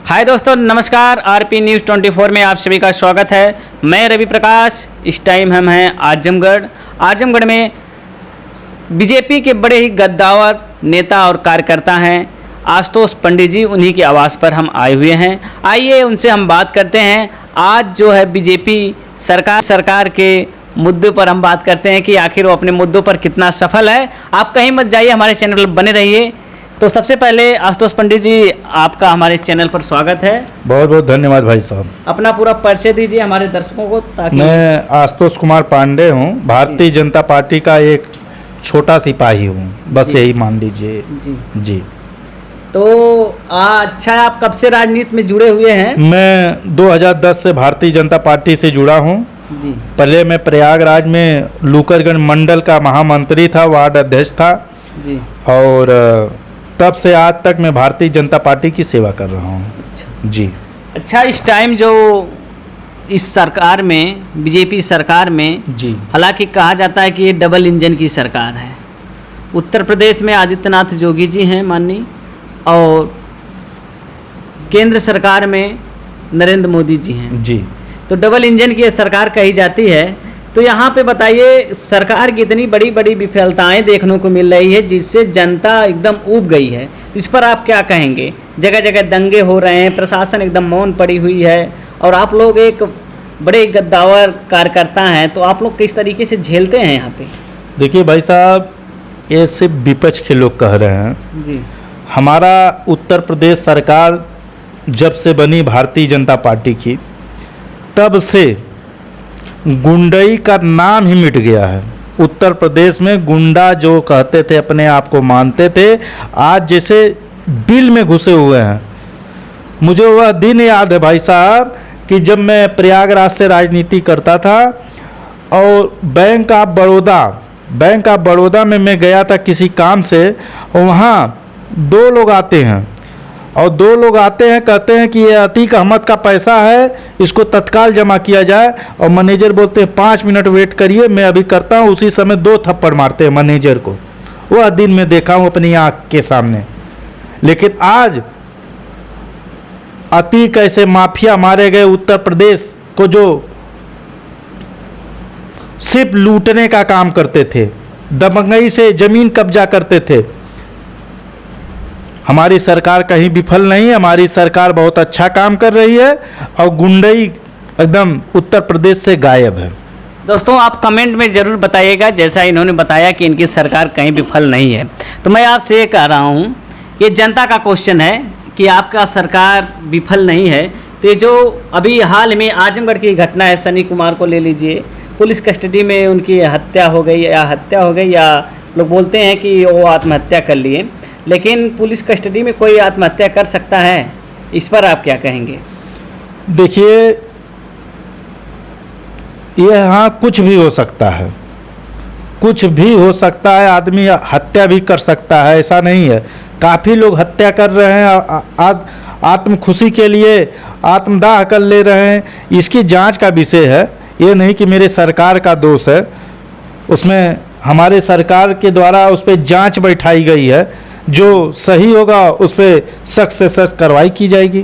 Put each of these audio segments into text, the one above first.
हाय दोस्तों, नमस्कार। RP news 24 में आप सभी का स्वागत है। मैं रवि प्रकाश। इस टाइम हम हैं आजमगढ़ में बीजेपी के बड़े ही गद्दावर नेता और कार्यकर्ता हैं आशुतोष पंडित जी। उन्हीं के आवास पर हम आए हुए हैं। आइए उनसे हम बात करते हैं। आज जो है बीजेपी सरकार के मुद्दे पर हम बात करते हैं कि आखिर वो अपने मुद्दों पर कितना सफल है। आप कहीं मत जाइए, हमारे चैनल पर बने रहिए। तो सबसे पहले आशुतोष पंडित जी, आपका हमारे चैनल पर स्वागत है। बहुत बहुत धन्यवाद भाई साहब। अपना पूरा परिचय दीजिए हमारे दर्शकों को ताकि। मैं आशुतोष कुमार पांडे हूँ, भारतीय जनता पार्टी का एक छोटा सिपाही हूँ, बस यही मान लीजिए जी। तो अच्छा, आप कब से राजनीति में जुड़े हुए हैं? मैं 2010 से भारतीय जनता पार्टी से जुड़ा हूँ। पहले मैं प्रयागराज में लूकरगंज मंडल का महामंत्री था, वार्ड अध्यक्ष था जी। और तब से आज तक मैं भारतीय जनता पार्टी की सेवा कर रहा हूँ। अच्छा जी। अच्छा, इस टाइम जो इस सरकार में, बीजेपी सरकार में जी, हालांकि कहा जाता है कि ये डबल इंजन की सरकार है। उत्तर प्रदेश में आदित्यनाथ योगी जी हैं माननीय, और केंद्र सरकार में नरेंद्र मोदी जी हैं जी। तो डबल इंजन की ये सरकार कही जाती है। तो यहाँ पे बताइए, सरकार की इतनी बड़ी बड़ी विफलताएं देखने को मिल रही है जिससे जनता एकदम ऊब गई है। इस पर आप क्या कहेंगे? जगह जगह दंगे हो रहे हैं, प्रशासन एकदम मौन पड़ी हुई है, और आप लोग एक बड़े गद्दावर कार्यकर्ता हैं, तो आप लोग किस तरीके से झेलते हैं यहाँ पे? देखिए भाई साहब, ये सिर्फ विपक्ष के लोग कह रहे हैं जी। हमारा उत्तर प्रदेश सरकार जब से बनी भारतीय जनता पार्टी की, तब से गुंडई का नाम ही मिट गया है। उत्तर प्रदेश में गुंडा जो कहते थे, अपने आप को मानते थे, आज जैसे बिल में घुसे हुए हैं। मुझे वह दिन याद है भाई साहब कि जब मैं प्रयागराज से राजनीति करता था और बैंक ऑफ बड़ौदा में मैं गया था किसी काम से, और वहाँ दो लोग आते हैं कहते हैं कि ये अतीक अहमद का पैसा है, इसको तत्काल जमा किया जाए। और मैनेजर बोलते हैं 5 मिनट वेट करिए, मैं अभी करता हूँ। उसी समय 2 थप्पड़ मारते हैं मैनेजर को। वह दिन में देखा हूँ अपनी आँख के सामने। लेकिन आज अतीक ऐसे माफिया मारे गए उत्तर प्रदेश को, जो सिर्फ लूटने का काम करते थे, दबंगई से जमीन कब्जा करते थे। हमारी सरकार कहीं विफल नहीं है, हमारी सरकार बहुत अच्छा काम कर रही है, और गुंडई एकदम उत्तर प्रदेश से गायब है। दोस्तों, आप कमेंट में ज़रूर बताइएगा, जैसा इन्होंने बताया कि इनकी सरकार कहीं विफल नहीं है। तो मैं आपसे ये कह रहा हूँ, ये जनता का क्वेश्चन है कि आपका सरकार विफल नहीं है। तो ये जो अभी हाल में आजमगढ़ की घटना है, सनी कुमार को ले लीजिए, पुलिस कस्टडी में उनकी हत्या हो गई, या लोग बोलते हैं कि वो आत्महत्या कर लिए, लेकिन पुलिस कस्टडी में कोई आत्महत्या कर सकता है। इस पर आप क्या कहेंगे? देखिए, यहाँ कुछ भी हो सकता है, कुछ भी हो सकता है। आदमी हत्या भी कर सकता है, ऐसा नहीं है। काफ़ी लोग हत्या कर रहे हैं, आत्म खुशी के लिए आत्मदाह कर ले रहे हैं। इसकी जांच का विषय है, ये नहीं कि मेरे सरकार का दोष है। उसमें हमारे सरकार के द्वारा उस पर जांच बैठाई गई है, जो सही होगा उस पर सख्त से सख्त कार्रवाई की जाएगी।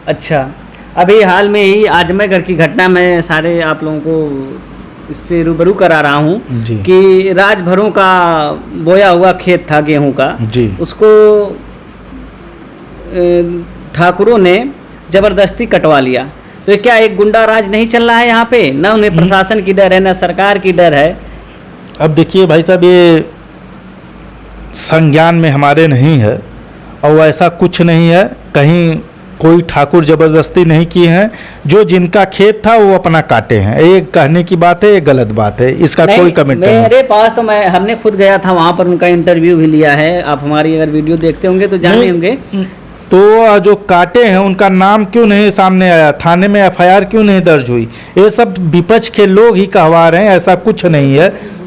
अच्छा, अभी हाल में ही आजमगढ़ की घटना में सारे आप लोगों को इससे रूबरू करा रहा हूँ कि राजभरों का बोया हुआ खेत था गेहूं का जी, उसको ठाकुरों ने जबरदस्ती कटवा लिया। तो क्या एक गुंडा राज नहीं चल रहा है यहाँ पे? न उन्हें प्रशासन की डर है, न सरकार की डर है। अब देखिए भाई साहब, ये संज्ञान में हमारे नहीं है, और ऐसा कुछ नहीं है। कहीं कोई ठाकुर जबरदस्ती नहीं की है। जो जिनका खेत था वो अपना काटे हैं। एक कहने की बात है, एक गलत बात है, इसका कोई कमेंट नहीं। मेरे पास तो हमने खुद गया था वहाँ पर, उनका इंटरव्यू भी लिया है। आप हमारी अगर वीडियो देखते होंगे तो जाने होंगे। तो जो काटे हैं उनका नाम क्यों नहीं सामने आया? थाने में FIR क्यों नहीं दर्ज हुई? ये सब विपक्ष के लोग ही कहवा रहे हैं, ऐसा कुछ नहीं है।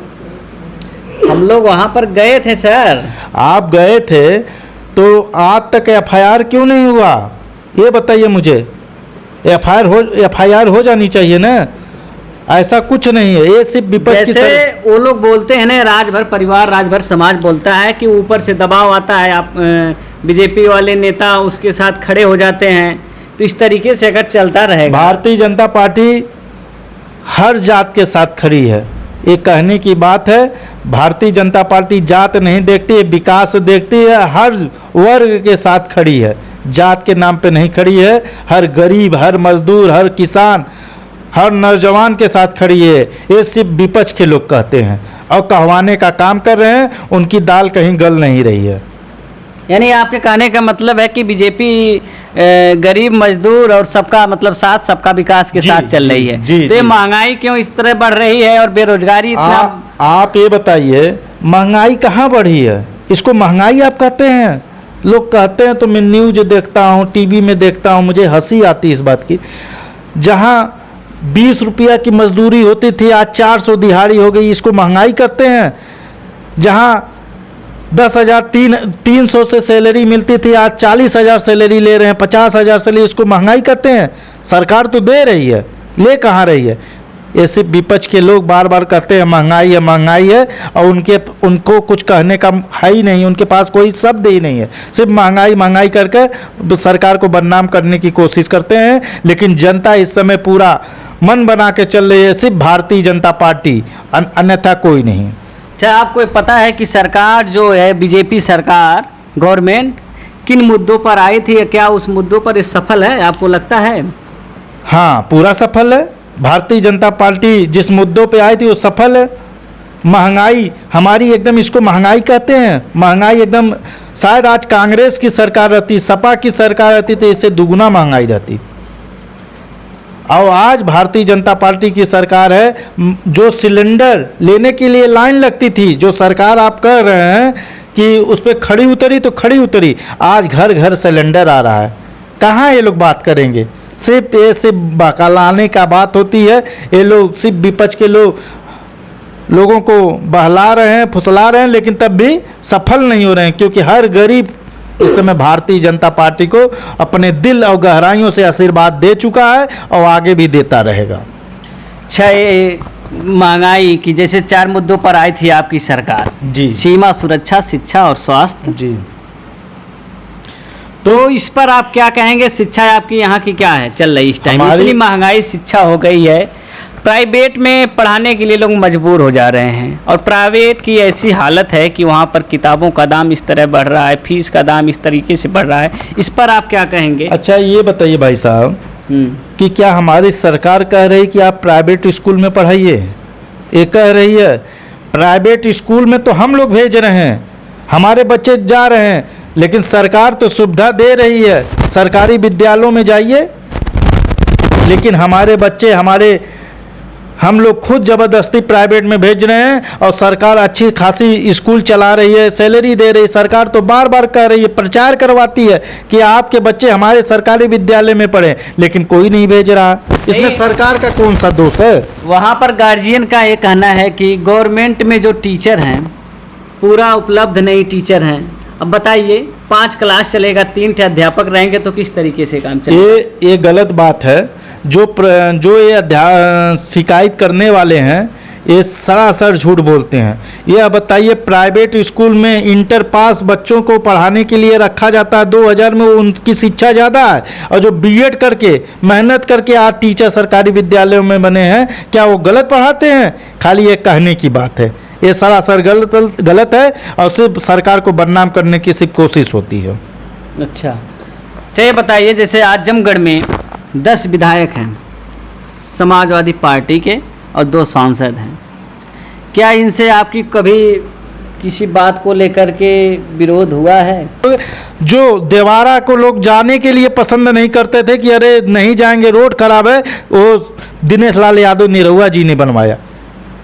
हम लोग वहाँ पर गए थे सर। आप गए थे तो आज तक FIR क्यों नहीं हुआ? ये बताइए मुझे। FIR हो जानी चाहिए ना। ऐसा कुछ नहीं है, ये सिर्फ विपक्ष जैसे वो लोग बोलते हैं ना, राजभर परिवार, राजभर समाज बोलता है कि ऊपर से दबाव आता है, आप बीजेपी वाले नेता उसके साथ खड़े हो जाते हैं तो इस तरीके से अगर चलता रहेगा, भारतीय जनता पार्टी हर जात के साथ खड़ी है। ये कहने की बात है, भारतीय जनता पार्टी जात नहीं देखती है, विकास देखती है, हर वर्ग के साथ खड़ी है, जात के नाम पे नहीं खड़ी है। हर गरीब, हर मजदूर, हर किसान, हर नौजवान के साथ खड़ी है। ये सिर्फ विपक्ष के लोग कहते हैं और कहवाने का काम कर रहे हैं, उनकी दाल कहीं गल नहीं रही है। यानी आपके कहने का मतलब है कि बीजेपी गरीब, मजदूर और सबका मतलब साथ, सबका विकास के जी, साथ चल रही है। जी, तो ये जी। महंगाई क्यों इस तरह बढ़ रही है और बेरोजगारी इतना? आप ये बताइए, महंगाई कहाँ बढ़ी है? इसको महंगाई आप कहते हैं? लोग कहते हैं तो मैं न्यूज देखता हूँ, टीवी में देखता हूँ, मुझे हंसी आती है इस बात की। जहाँ 20 रुपया की मजदूरी होती थी, आज 400 दिहाड़ी हो गई, इसको महंगाई करते हैं? जहाँ 10,000 300 से सैलरी मिलती थी, आज 40,000 सैलरी ले रहे हैं, 50,000 सैलरी, इसको महंगाई करते हैं? सरकार तो दे रही है, ले कहाँ रही है? ये सिर्फ विपक्ष के लोग बार बार कहते हैं महंगाई है, महंगाई है, और उनको कुछ कहने का है ही नहीं, उनके पास कोई शब्द ही नहीं है। सिर्फ महंगाई महंगाई करके सरकार को बदनाम करने की कोशिश करते हैं। लेकिन जनता इस समय पूरा मन बना के चल रही है, सिर्फ भारतीय जनता पार्टी, अन्यथा कोई नहीं। अच्छा, आपको पता है कि सरकार जो है, बीजेपी सरकार, गवर्नमेंट किन मुद्दों पर आई थी? क्या उस मुद्दों पर ये सफल है, आपको लगता है? हाँ, पूरा सफल है। भारतीय जनता पार्टी जिस मुद्दों पे आई थी वो सफल है। महंगाई हमारी एकदम, इसको महंगाई कहते हैं, महंगाई एकदम, शायद आज कांग्रेस की सरकार रहती, सपा की सरकार रहती तो इससे दुगुना महंगाई रहती। और आज भारतीय जनता पार्टी की सरकार है, जो सिलेंडर लेने के लिए लाइन लगती थी, जो सरकार आप कह रहे हैं कि उस पर खड़ी उतरी तो खड़ी उतरी, आज घर घर सिलेंडर आ रहा है। कहाँ ये लोग बात करेंगे? सिर्फ ये सिर्फ बहकाने का बात होती है। ये लोग सिर्फ विपक्ष के लोगों को बहला रहे हैं, फुसला रहे हैं, लेकिन तब भी सफल नहीं हो रहे हैं, क्योंकि हर गरीब इस समय भारतीय जनता पार्टी को अपने दिल और गहराइयों से आशीर्वाद दे चुका है और आगे भी देता रहेगा। अच्छा, ये महंगाई की जैसे 4 मुद्दों पर आई थी आपकी सरकार, जी, सीमा सुरक्षा, शिक्षा और स्वास्थ्य जी। तो इस पर आप क्या कहेंगे? शिक्षा आपकी यहाँ की क्या है, चल रही इस टाइम? इतनी महंगाई शिक्षा हो गई है, प्राइवेट में पढ़ाने के लिए लोग मजबूर हो जा रहे हैं, और प्राइवेट की ऐसी हालत है कि वहाँ पर किताबों का दाम इस तरह बढ़ रहा है, फीस का दाम इस तरीके से बढ़ रहा है, इस पर आप क्या कहेंगे? अच्छा, ये बताइए भाई साहब कि क्या हमारी सरकार कह रही कि आप प्राइवेट स्कूल में पढ़ाइए? ये कह रही है? प्राइवेट स्कूल में तो हम लोग भेज रहे हैं, हमारे बच्चे जा रहे हैं, लेकिन सरकार तो सुविधा दे रही है, सरकारी विद्यालयों में जाइए, लेकिन हमारे बच्चे, हम लोग खुद ज़बरदस्ती प्राइवेट में भेज रहे हैं, और सरकार अच्छी खासी स्कूल चला रही है, सैलरी दे रही है। सरकार तो बार बार कह रही है, प्रचार करवाती है कि आपके बच्चे हमारे सरकारी विद्यालय में पढ़ें, लेकिन कोई नहीं भेज रहा। इसमें सरकार का कौन सा दोष है? वहाँ पर गार्जियन का ये कहना है कि गवर्नमेंट में जो टीचर हैं पूरा उपलब्ध नहीं टीचर हैं। अब बताइए, 5 क्लास चलेगा, 3 अध्यापक रहेंगे तो किस तरीके से काम चलेगा? ये गलत बात है। जो ये शिकायत करने वाले हैं, ये सरासर झूठ बोलते हैं। ये अब बताइए, प्राइवेट स्कूल में इंटर पास बच्चों को पढ़ाने के लिए रखा जाता है 2000 में, उनकी शिक्षा ज़्यादा है, और जो बीएड करके मेहनत करके आज टीचर सरकारी विद्यालयों में बने हैं, क्या वो गलत पढ़ाते हैं? खाली ये कहने की बात है, ये सरासर गलत है, और सिर्फ सरकार को बदनाम करने की सिर्फ कोशिश होती है। अच्छा, ये बताइए, जैसे आजमगढ़ में 10 विधायक हैं समाजवादी पार्टी के और 2 सांसद हैं, क्या इनसे आपकी कभी किसी बात को लेकर के विरोध हुआ है? जो देवारा को लोग जाने के लिए पसंद नहीं करते थे कि अरे नहीं जाएंगे, रोड खराब है, वो दिनेश लाल यादव निरहुआ जी ने बनवाया।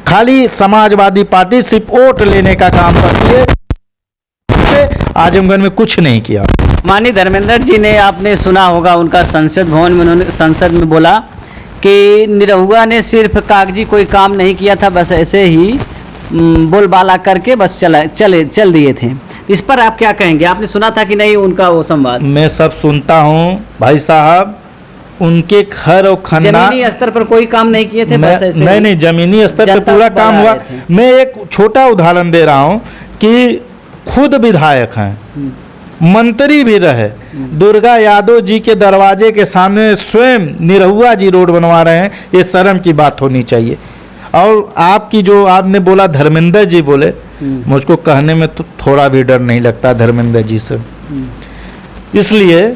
खाली समाजवादी पार्टी सिर्फ वोट लेने का काम करती है, आजमगढ़ में कुछ नहीं किया। माननीय धर्मेंद्र जी ने, आपने सुना होगा, उनका संसद भवन में उन्होंने संसद में बोला कि निरहुआ ने सिर्फ कागजी कोई काम नहीं किया था, बस ऐसे ही बोलबाला करके बस चल दिए थे। इस पर आप क्या कहेंगे? आपने सुना था कि नहीं उनका वो संवाद? मैं सब सुनता हूँ भाई साहब, उनके घर और खानदान, जमीनी स्तर पर कोई काम नहीं किए थे, बस ऐसे नहीं, जमीनी स्तर पर पूरा काम हुआ। मैं एक छोटा उदाहरण दे रहा हूँ कि खुद विधायक हैं, मंत्री भी रहे, दुर्गा यादव जी के दरवाजे के सामने स्वयं निरहुआ जी रोड बनवा रहे हैं। ये शर्म की बात होनी चाहिए। और आपकी जो आपने बोला धर्मेंद्र जी बोले, मुझको कहने में तो थोड़ा भी डर नहीं लगता धर्मेंद्र जी से, इसलिए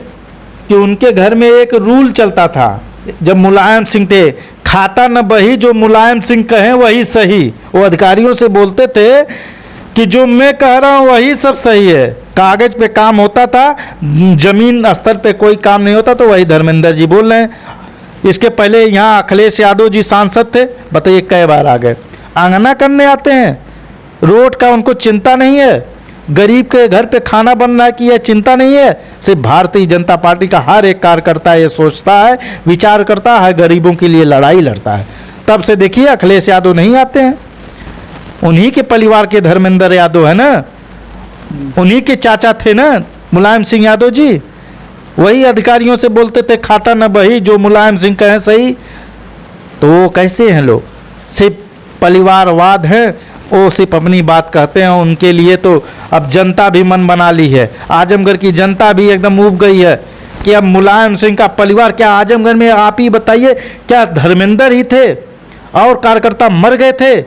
कि उनके घर में एक रूल चलता था जब मुलायम सिंह थे, खाता न बही जो मुलायम सिंह कहें वही सही। वो अधिकारियों से बोलते थे कि जो मैं कह रहा हूँ वही सब सही है। कागज पे काम होता था, जमीन स्तर पे कोई काम नहीं होता, तो वही धर्मेंद्र जी बोल रहे हैं। इसके पहले यहाँ अखिलेश यादव जी सांसद थे, बताइए कई बार आ गए। आंगना करने आते हैं, रोड का उनको चिंता नहीं है, गरीब के घर पे खाना बन रहा है कि यह चिंता नहीं है। सिर्फ भारतीय जनता पार्टी का हर एक कार्यकर्ता ये सोचता है, विचार करता है, गरीबों के लिए लड़ाई लड़ता है। तब से देखिए अखिलेश यादव नहीं आते हैं। उन्हीं के परिवार के धर्मेंद्र यादव है ना, उन्हीं के चाचा थे ना मुलायम सिंह यादव जी। वही अधिकारियों से बोलते थे खाता न बही जो मुलायम सिंह कहें सही। तो वो कैसे हैं लोग, सिर्फ परिवारवाद है, वो सिर्फ अपनी बात कहते हैं। उनके लिए तो अब जनता भी मन बना ली है, आजमगढ़ की जनता भी एकदम ऊब गई है कि अब मुलायम सिंह का परिवार, क्या आजमगढ़ में आप ही बताइए, क्या धर्मेंद्र ही थे और कार्यकर्ता मर गए थे?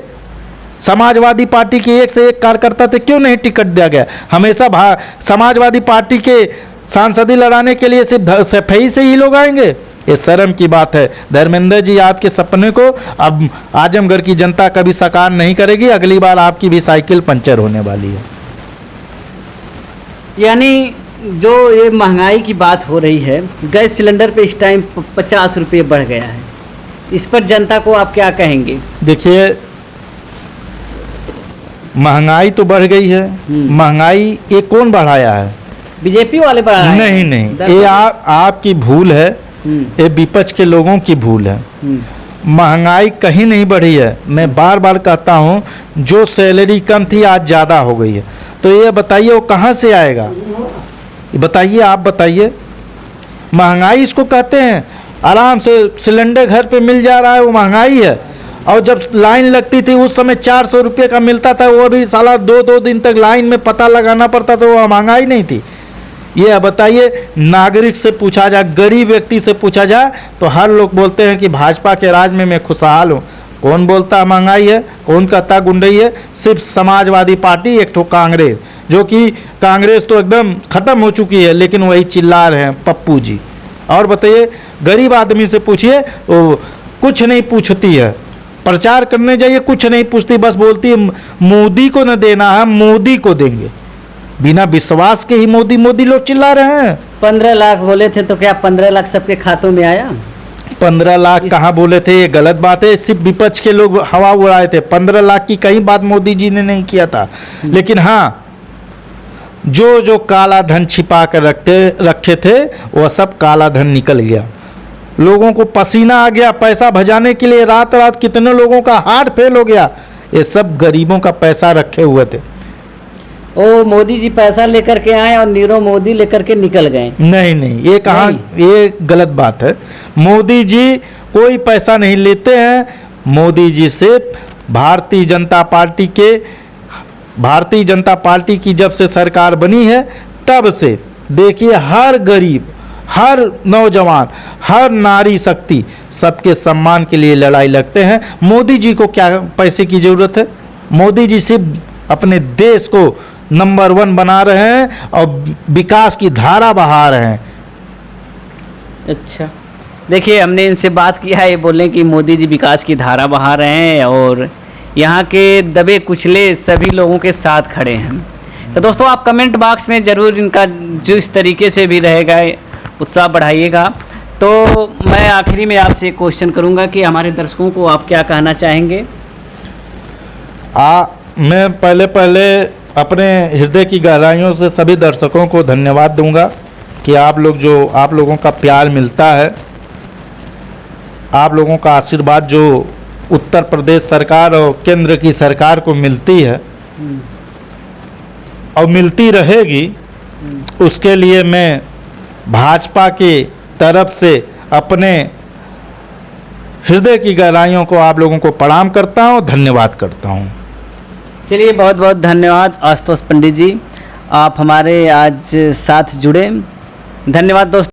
समाजवादी पार्टी के एक से एक कार्यकर्ता थे, क्यों नहीं टिकट दिया गया? हमेशा समाजवादी पार्टी के सांसदी लड़ाने के लिए सिर्फ सफाई से ही लोग आएंगे? ये शर्म की बात है। धर्मेंद्र जी, आपके सपने को अब आजमगढ़ की जनता कभी साकार नहीं करेगी। अगली बार आपकी भी साइकिल पंचर होने वाली है। यानी जो ये महंगाई की बात हो रही है, गैस सिलेंडर पे इस टाइम 50 रुपये बढ़ गया है, इस पर जनता को आप क्या कहेंगे? देखिए, महंगाई तो बढ़ गई है। महंगाई ये कौन बढ़ाया है? बीजेपी वाले बढ़ाया है? नहीं नहीं, ये आपकी भूल है, ये विपक्ष के लोगों की भूल है। महंगाई कहीं नहीं बढ़ी है। मैं बार बार कहता हूँ, जो सैलरी कम थी आज ज़्यादा हो गई है। तो ये बताइए वो कहाँ से आएगा? बताइए, आप बताइए। महंगाई इसको कहते हैं। आराम से सिलेंडर घर पे मिल जा रहा है, वो महंगाई है। और जब लाइन लगती थी उस समय 400 रुपये का मिलता था, वो भी साला 2-2 दिन तक लाइन में पता लगाना पड़ता था, वो महंगाई नहीं थी। ये बताइए, नागरिक से पूछा जाए, गरीब व्यक्ति से पूछा जाए, तो हर लोग बोलते हैं कि भाजपा के राज में मैं खुशहाल हूँ। कौन बोलता महंगाई है? कौन कहता गुंडई है? सिर्फ समाजवादी पार्टी, एक ठो कांग्रेस, जो कि कांग्रेस तो एकदम खत्म हो चुकी है, लेकिन वही चिल्ला रहे हैं पप्पू जी। और बताइए, गरीब आदमी से पूछिए, वो कुछ नहीं पूछती है। प्रचार करने जाइए, कुछ नहीं पूछती, बस बोलती है मोदी को न देना है, मोदी को देंगे। बिना विश्वास के ही मोदी मोदी लोग चिल्ला रहे हैं। 15 लाख बोले थे, तो क्या 15 लाख सबके खातों में आया? 15 लाख कहाँ बोले थे? ये गलत बात है। सिर्फ विपक्ष के लोग हवा उड़ाए थे। 15 लाख की कहीं बात मोदी जी ने नहीं किया था। लेकिन हाँ, जो जो काला धन छिपा कर रखे थे, वह सब काला धन निकल गया। लोगों को पसीना आ गया पैसा भजाने के लिए। रात रात कितने लोगों का हार्ट फेल हो गया। ये सब गरीबों का पैसा रखे हुए थे। ओ मोदी जी पैसा लेकर के आए और नीरव मोदी लेकर के निकल गए। नहीं नहीं, ये कहाँ, ये गलत बात है। मोदी जी कोई पैसा नहीं लेते हैं। मोदी जी सिर्फ भारतीय जनता पार्टी की जब से सरकार बनी है, तब से देखिए हर गरीब, हर नौजवान, हर नारी शक्ति सबके सम्मान के लिए लड़ाई लड़ते हैं। मोदी जी को क्या पैसे की ज़रूरत है? मोदी जी सिर्फ अपने देश को नंबर 1 बना रहे हैं और विकास की धारा बहा रहे हैं। अच्छा, देखिए हमने इनसे बात किया है, ये बोले कि मोदी जी विकास की धारा बहा रहे हैं और यहाँ के दबे कुचले सभी लोगों के साथ खड़े हैं। तो दोस्तों, आप कमेंट बॉक्स में ज़रूर इनका जो इस तरीके से भी रहेगा उत्साह बढ़ाइएगा। तो मैं आखिरी में आपसे एक क्वेश्चन करूंगा कि हमारे दर्शकों को आप क्या कहना चाहेंगे? मैं पहले अपने हृदय की गहराइयों से सभी दर्शकों को धन्यवाद दूंगा कि आप लोगों का प्यार मिलता है, आप लोगों का आशीर्वाद जो उत्तर प्रदेश सरकार और केंद्र की सरकार को मिलती है और मिलती रहेगी, उसके लिए मैं भाजपा की तरफ से अपने हृदय की गहराइयों को आप लोगों को प्रणाम करता हूं, धन्यवाद करता हूं। चलिए, बहुत बहुत धन्यवाद आशुतोष पंडित जी, आप हमारे आज साथ जुड़े। धन्यवाद दोस्तों।